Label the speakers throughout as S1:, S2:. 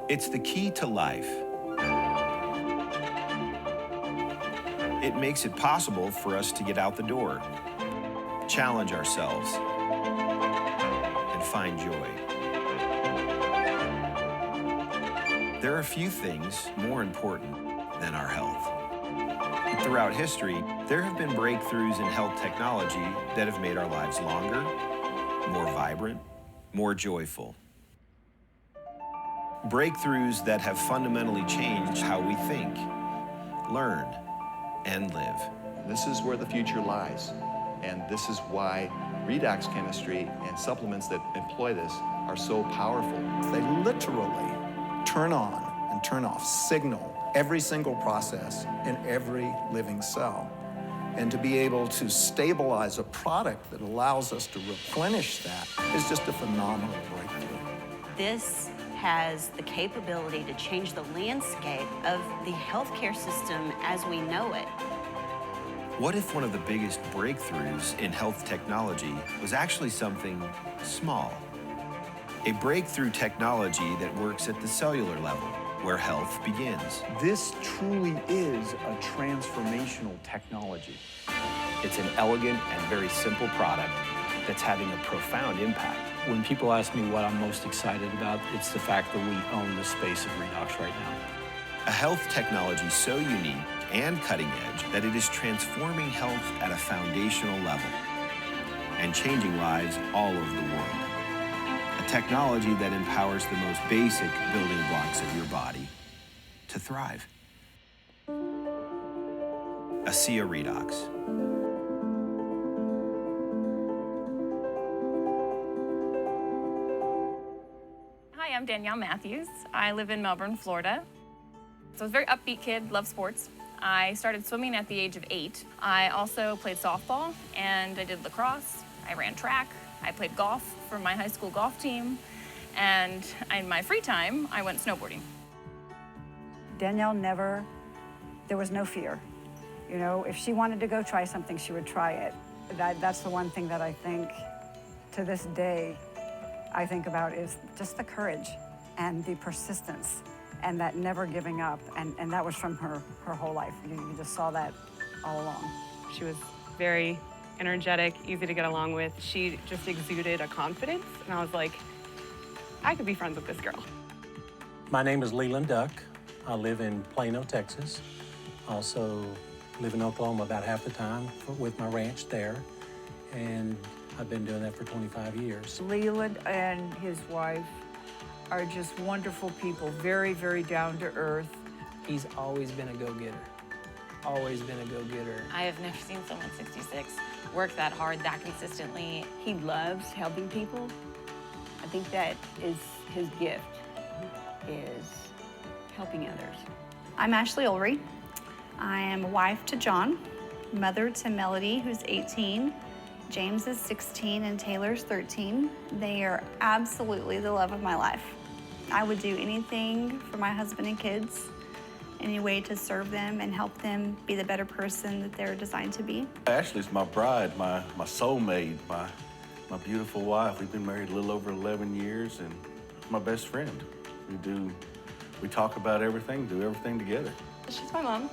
S1: It's the key to life. It makes it possible for us to get out the door, challenge ourselves, and find joy. There are few things more important than our health. Throughout history, there have been breakthroughs in health technology that have made our lives longer, more vibrant, more joyful. Breakthroughs that have fundamentally changed how we think, learn, and live.
S2: This is where the future lies, and this is why redox chemistry and supplements that employ this are so powerful.
S3: They literally turn on and turn off, signal every single process in every living cell. And to be able to stabilize a product that allows us to replenish that is just a phenomenal breakthrough.
S4: This has the capability to change the landscape of the healthcare system as we know it.
S1: What if one of the biggest breakthroughs in health technology was actually something small? A breakthrough technology that works at the cellular level, where health begins.
S5: This truly is a transformational technology. It's an elegant and very simple product that's having a profound impact. When people ask me what I'm most excited about, it's the fact that we own the space of redox right now.
S1: A health technology so unique and cutting edge that it is transforming health at a foundational level and changing lives all over the world. A technology that empowers the most basic building blocks of your body to thrive. Asea Redox.
S6: Hi, I'm Danielle Matthews. I live in Melbourne, Florida. So I was a very upbeat kid, loved sports. I started swimming at the age of 8. I also played softball and I did lacrosse. I ran track. I played golf for my high school golf team. And in my free time, I went snowboarding.
S7: Danielle there was no fear. You know, if she wanted to go try something, she would try it. That's the one thing that I think, to this day, I think about is just the courage and the persistence and that never giving up. And that was from her whole life. You just saw that all along.
S8: She was very energetic, easy to get along with. She just exuded a confidence, and I was like, I could be friends with this girl.
S9: My name is Leland Duck. I live in Plano, Texas. Also live in Oklahoma about half the time with my ranch there. And I've been doing that for 25 years.
S10: Leland and his wife are just wonderful people, very, very down to earth.
S11: He's always been a go-getter. Always been a go-getter.
S12: I have never seen someone 66 work that hard, that consistently.
S13: He loves helping people. I think that is his gift, is helping others.
S14: I'm Ashley Ulrey. I am a wife to John, mother to Melody, who's 18. James is 16 and Taylor's 13. They are absolutely the love of my life. I would do anything for my husband and kids, any way to serve them and help them be the better person that they're designed to be.
S15: Ashley's my bride, my soulmate, my beautiful wife. We've been married a little over 11 years, and my best friend. We talk about everything, do everything together.
S16: She's my mom.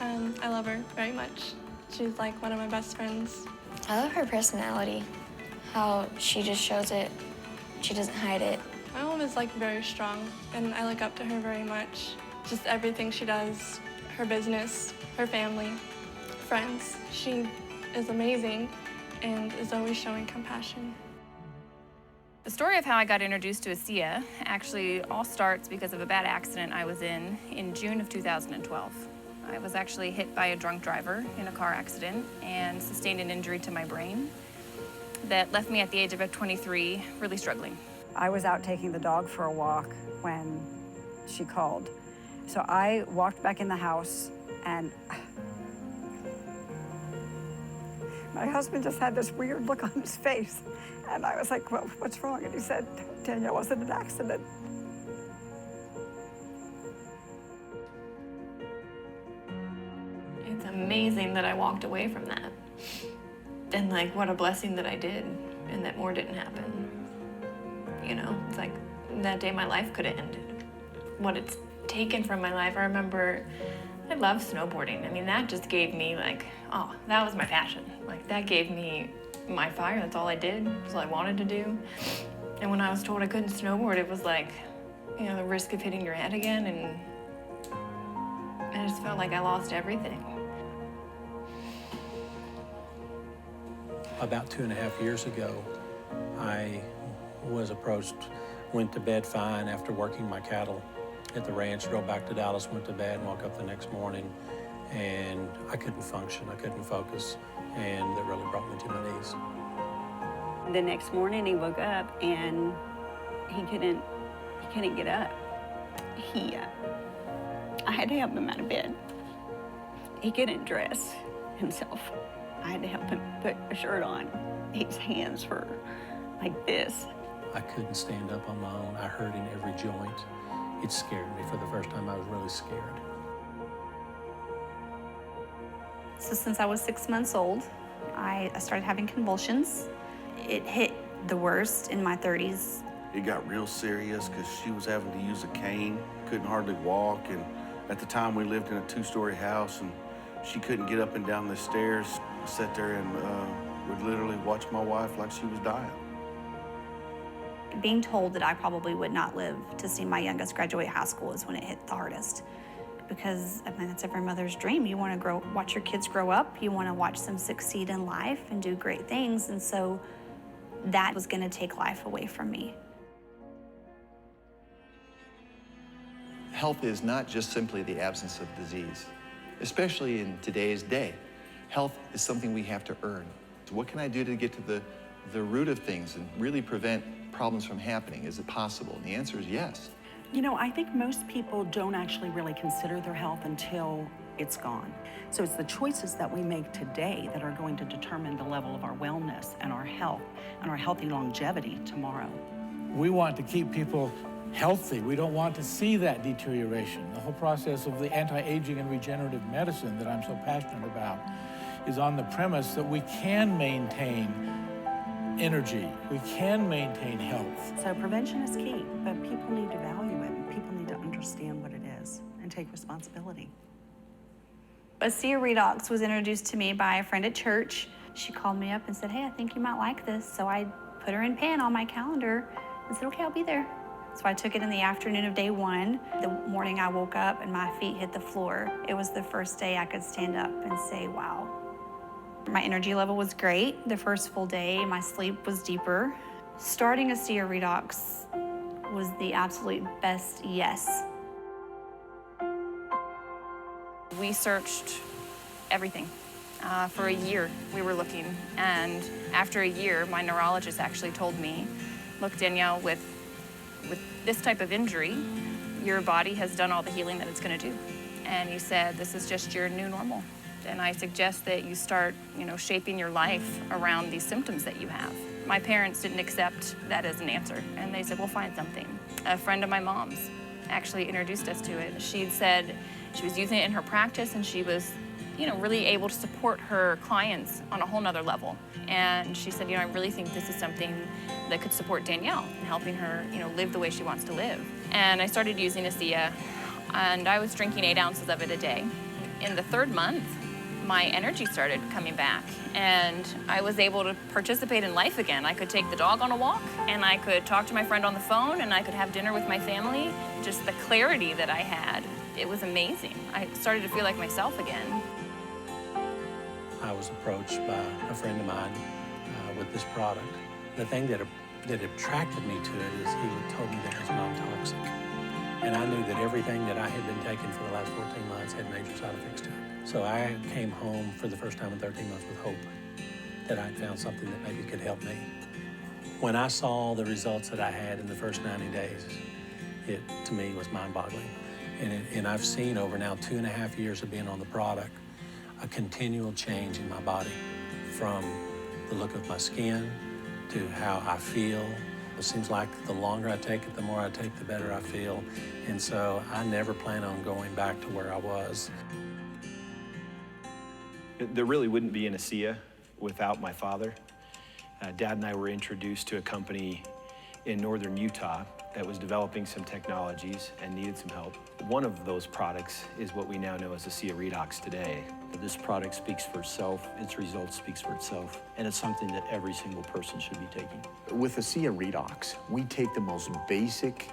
S16: I love her very much. She's like one of my best friends.
S17: I love her personality, how she just shows it. She doesn't hide it.
S16: My mom is like very strong, and I look up to her very much. Just everything she does, her business, her family, friends. She is amazing and is always showing compassion.
S6: The story of how I got introduced to Asea actually all starts because of a bad accident I was in June of 2012. I was actually hit by a drunk driver in a car accident and sustained an injury to my brain that left me at the age of 23 really struggling.
S7: I was out taking the dog for a walk when she called. So I walked back in the house and my husband just had this weird look on his face. And I was like, well, what's wrong? And he said, Danielle, was it an accident?
S8: It's amazing that I walked away from that. And like, what a blessing that I did and that more didn't happen. You know, it's like that day my life could have ended.
S6: what it's taken from my life. I remember I love snowboarding. I mean, that just gave me like, oh, that was my passion. Like that gave me my fire. That's all I did. That's all I wanted to do. And when I was told I couldn't snowboard, it was like, you know, the risk of hitting your head again, and I just felt like I lost everything.
S9: About 2.5 years ago, I was approached, went to bed fine after working my cattle at the ranch, drove back to Dallas, went to bed, and woke up the next morning, and I couldn't function, I couldn't focus, and it really brought me to my knees.
S13: The next morning he woke up and he couldn't get up. I had to help him out of bed. He couldn't dress himself. I had to help him put a shirt on. His hands were like this.
S9: I couldn't stand up on my own. I hurt in every joint. It scared me. For the first time, I was really scared.
S14: So since I was 6 months old, I started having convulsions. It hit the worst in my 30s.
S15: It got real serious because she was having to use a cane, couldn't hardly walk, and at the time we lived in a 2-story house, and she couldn't get up and down the stairs. I sat there and would literally watch my wife like she was dying.
S14: Being told that I probably would not live to see my youngest graduate high school is when it hit the hardest. Because, I mean, that's every mother's dream. You want to watch your kids grow up, you want to watch them succeed in life and do great things, and so that was going to take life away from me.
S2: Health is not just simply the absence of disease, especially in today's day. Health is something we have to earn. So what can I do to get to the root of things and really prevent problems from happening? Is it possible? And the answer is yes.
S18: You know, I think most people don't actually really consider their health until it's gone. So it's the choices that we make today that are going to determine the level of our wellness and our health and our healthy longevity tomorrow.
S19: We want to keep people healthy. We don't want to see that deterioration. The whole process of the anti-aging and regenerative medicine that I'm so passionate about is on the premise that we can maintain energy, we can maintain health.
S18: So prevention is key, but people need to value it, and people need to understand what it is and take responsibility.
S14: Asea Redox was introduced to me by a friend at church. She called me up and said, hey, I think you might like this. So I put her in pen on my calendar and said, okay, I'll be there. So I took it in the afternoon of day 1. The morning I woke up and my feet hit the floor. It was the first day I could stand up and say, wow. My energy level was great. The first full day, my sleep was deeper. Starting Asea Redox was the absolute best yes.
S6: We searched everything. For a year, we were looking. And after a year, my neurologist actually told me, look, Danielle, with this type of injury, your body has done all the healing that it's going to do. And he said, this is just your new normal. And I suggest that you start, shaping your life around these symptoms that you have. My parents didn't accept that as an answer, and they said, we'll find something. A friend of my mom's actually introduced us to it. She'd said she was using it in her practice, and she was, really able to support her clients on a whole nother level. And she said, I really think this is something that could support Danielle in helping her, live the way she wants to live. And I started using Asea, and I was drinking 8 ounces of it a day. In the 3rd month, my energy started coming back, and I was able to participate in life again. I could take the dog on a walk, and I could talk to my friend on the phone, and I could have dinner with my family. Just the clarity that I had, it was amazing. I started to feel like myself again.
S9: I was approached by a friend of mine with this product. The thing that attracted me to it is he told me that it was non-toxic. And I knew that everything that I had been taking for the last 14 months had major side effects to it. So I came home for the first time in 13 months with hope that I'd found something that maybe could help me. When I saw the results that I had in the first 90 days, it, to me, was mind-boggling. And I've seen over now 2.5 years of being on the product, a continual change in my body, from the look of my skin to how I feel. It seems like the longer I take it, the more I take, the better I feel. And so I never plan on going back to where I was.
S5: There really wouldn't be an Asea without my father. Dad and I were introduced to a company in northern Utah that was developing some technologies and needed some help. One of those products is what we now know as Asea Redox today.
S9: This product speaks for itself, its results speaks for itself, and it's something that every single person should be taking.
S20: With Asea Redox, we take the most basic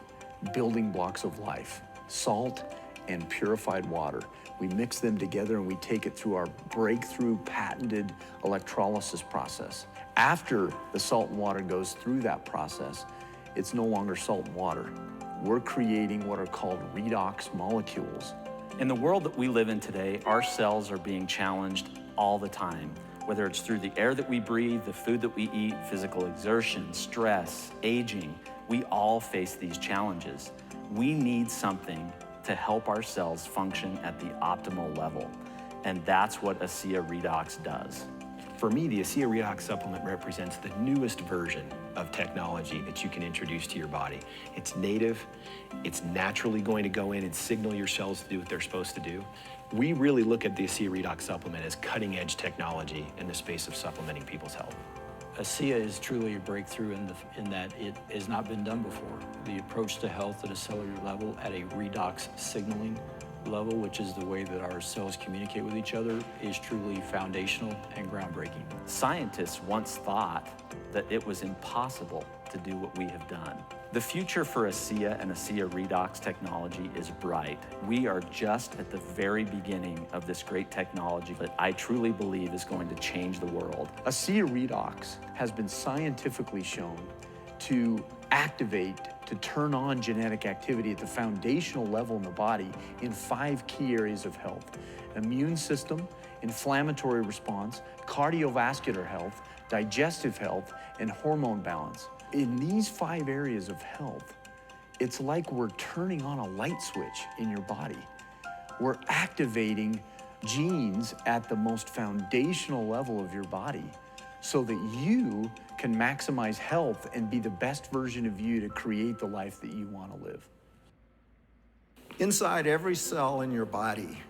S20: building blocks of life, salt and purified water. We mix them together and we take it through our breakthrough patented electrolysis process. After the salt and water goes through that process, it's no longer salt and water. We're creating what are called redox molecules.
S21: In the world that we live in today, our cells are being challenged all the time, whether it's through the air that we breathe, the food that we eat, physical exertion, stress, aging. We all face these challenges. We need something to help our cells function at the optimal level, and that's what Asea Redox does.
S5: For me, the Asea Redox supplement represents the newest version of technology that you can introduce to your body. It's native, it's naturally going to go in and signal your cells to do what they're supposed to do. We really look at the Asea Redox supplement as cutting-edge technology in the space of supplementing people's health.
S9: Asea is truly a breakthrough in that it has not been done before. The approach to health at a cellular level, at a redox signaling level, which is the way that our cells communicate with each other, is truly foundational and groundbreaking.
S21: Scientists once thought that it was impossible to do what we have done. The future for Asea and Asea Redox technology is bright. We are just at the very beginning of this great technology that I truly believe is going to change the world.
S20: Asea Redox has been scientifically shown to activate, to turn on genetic activity at the foundational level in the body in 5 key areas of health: immune system, inflammatory response, cardiovascular health, digestive health, and hormone balance. In these 5 areas of health, it's like we're turning on a light switch in your body. We're activating genes at the most foundational level of your body so that you can maximize health and be the best version of you to create the life that you want to live.
S3: Inside every cell in your body,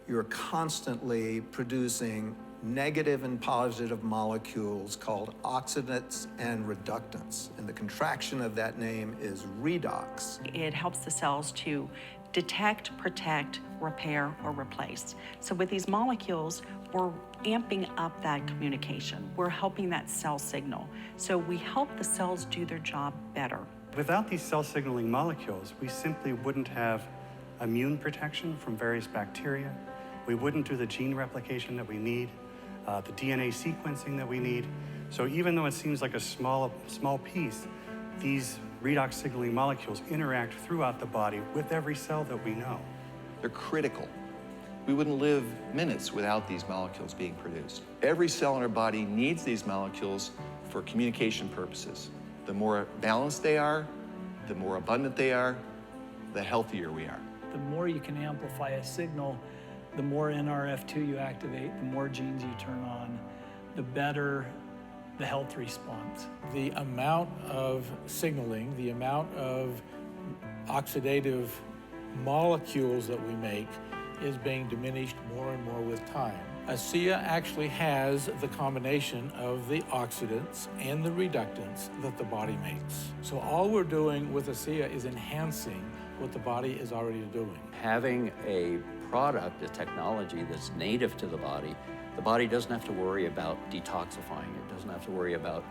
S3: you're constantly producing negative and positive molecules called oxidants and reductants. And the contraction of that name is redox.
S18: It helps the cells to detect, protect, repair, or replace. So with these molecules, we're amping up that communication. We're helping that cell signal. So we help the cells do their job better.
S22: Without these cell signaling molecules, we simply wouldn't have immune protection from various bacteria. We wouldn't do the gene replication that we need, the DNA sequencing that we need. So even though it seems like a small piece, these redox signaling molecules interact throughout the body with every cell that we know.
S2: They're critical. We wouldn't live minutes without these molecules being produced. Every cell in our body needs these molecules for communication purposes. The more balanced they are, the more abundant they are, the healthier we are.
S11: The more you can amplify a signal, the more NRF2 you activate, the more genes you turn on, the better the health response.
S19: The amount of signaling, the amount of oxidative molecules that we make is being diminished more and more with time. Asea actually has the combination of the oxidants and the reductants that the body makes. So all we're doing with Asea is enhancing what the body is already doing.
S23: Having a product, a technology that's native to the body doesn't have to worry about detoxifying it, doesn't have to worry about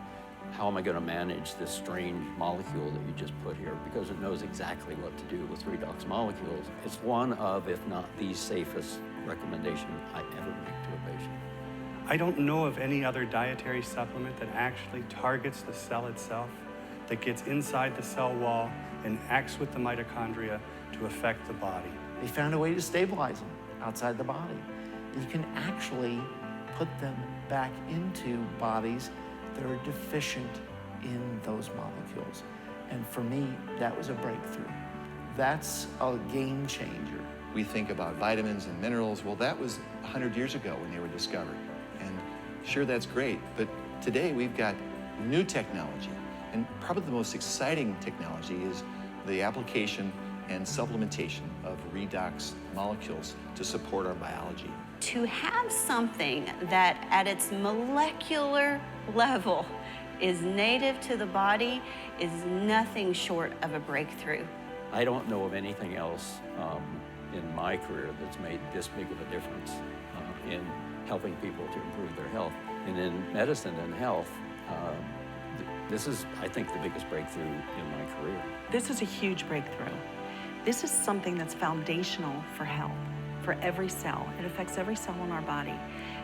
S23: how am I going to manage this strange molecule that you just put here, because it knows exactly what to do with redox molecules. It's one of, if not the safest recommendation I ever make to a patient.
S22: I don't know of any other dietary supplement that actually targets the cell itself, that gets inside the cell wall and acts with the mitochondria to affect the body.
S24: They found a way to stabilize them outside the body. You can actually put them back into bodies that are deficient in those molecules. And for me, that was a breakthrough. That's a game changer.
S2: We think about vitamins and minerals. Well, that was 100 years ago when they were discovered. And sure, that's great, but today we've got new technology. And probably the most exciting technology is the application and supplementation of redox molecules to support our biology.
S4: To have something that at its molecular level is native to the body is nothing short of a breakthrough.
S23: I don't know of anything else in my career that's made this big of a difference in helping people to improve their health. And in medicine and health, this is, I think, the biggest breakthrough in my career.
S18: This is a huge breakthrough. This is something that's foundational for health, for every cell. It affects every cell in our body.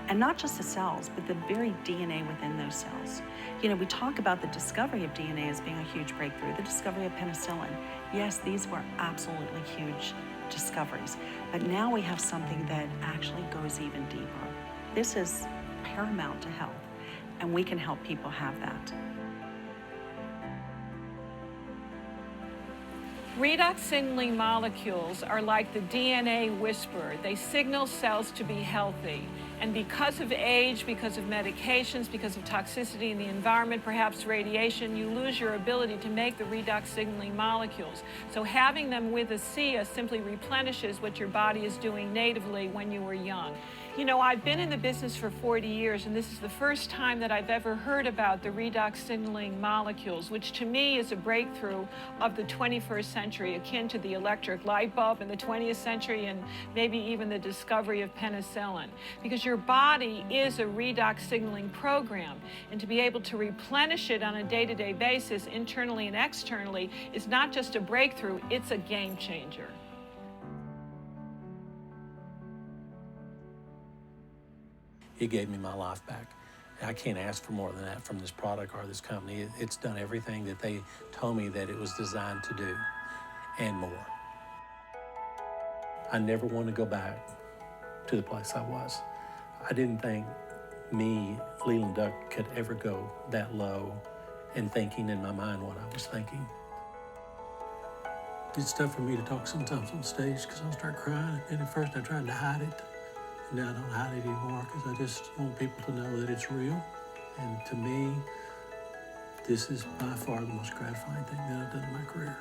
S18: And not just the cells, but the very DNA within those cells. You know, we talk about the discovery of DNA as being a huge breakthrough, the discovery of penicillin. Yes, these were absolutely huge discoveries. But now we have something that actually goes even deeper. This is paramount to health, and we can help people have that.
S1: Redox signaling molecules are like the DNA whisperer. They signal cells to be healthy. And because of age, because of medications, because of toxicity in the environment, perhaps radiation, you lose your ability to make the redox signaling molecules. So having them with Asea simply replenishes what your body is doing natively when you were young. You know, I've been in the business for 40 years, and this is the first time that I've ever heard about the redox signaling molecules, which to me is a breakthrough of the 21st century, akin to the electric light bulb in the 20th century and maybe even the discovery of penicillin. Because your body is a redox signaling program, and to be able to replenish it on a day-to-day basis, internally and externally, is not just a breakthrough, it's a game changer.
S9: It gave me my life back. I can't ask for more than that from this product or this company. It's done everything that they told me that it was designed to do and more. I never want to go back to the place I was. I didn't think me, Leland Duck, could ever go that low in thinking in my mind what I was thinking. It's tough for me to talk sometimes on stage because I'll start crying, and at first I tried to hide it. Now I don't hide it anymore because I just want people to know that it's real. And to me, this is by far the most gratifying thing that I've done in my career.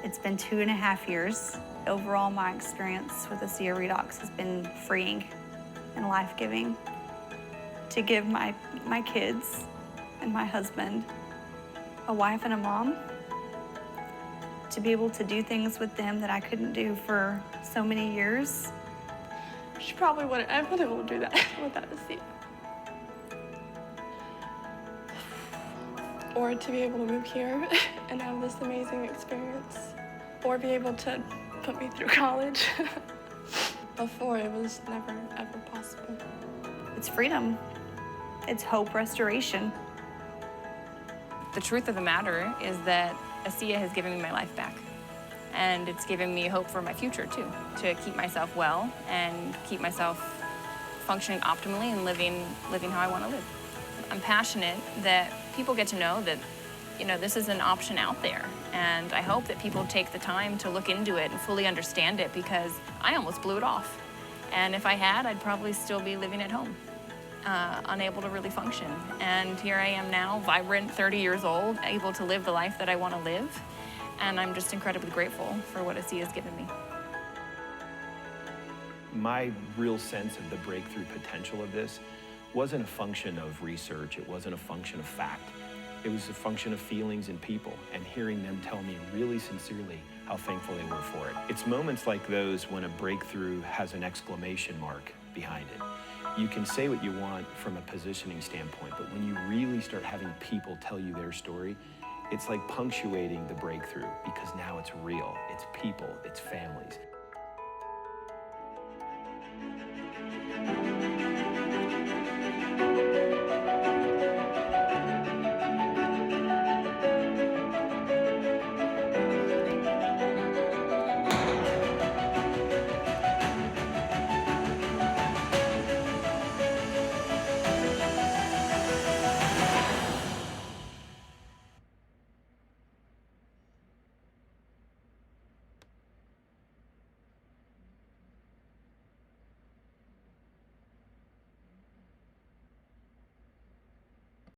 S14: It's been 2.5 years. Overall, my experience with Asea Redox has been freeing and life-giving. To give my kids and my husband a wife and a mom, to be able to do things with them that I couldn't do for so many years.
S16: She probably wouldn't have been able to do that without Asea. Or to be able to move here and have this amazing experience. Or be able to put me through college. Before, it was never, ever possible.
S14: It's freedom. It's hope restoration.
S6: The truth of the matter is that Asea has given me my life back. And it's given me hope for my future, too, to keep myself well and keep myself functioning optimally and living how I want to live. I'm passionate that people get to know that, you know, this is an option out there. And I hope that people take the time to look into it and fully understand it, because I almost blew it off. And if I had, I'd probably still be living at home, unable to really function. And here I am now, vibrant, 30 years old, able to live the life that I want to live. And I'm just incredibly grateful for what Asea has given me.
S5: My real sense of the breakthrough potential of this wasn't a function of research, it wasn't a function of fact. It was a function of feelings and people, and hearing them tell me really sincerely how thankful they were for it. It's moments like those when a breakthrough has an exclamation mark behind it. You can say what you want from a positioning standpoint, but when you really start having people tell you their story, it's like punctuating the breakthrough, because now it's real, it's people, it's families.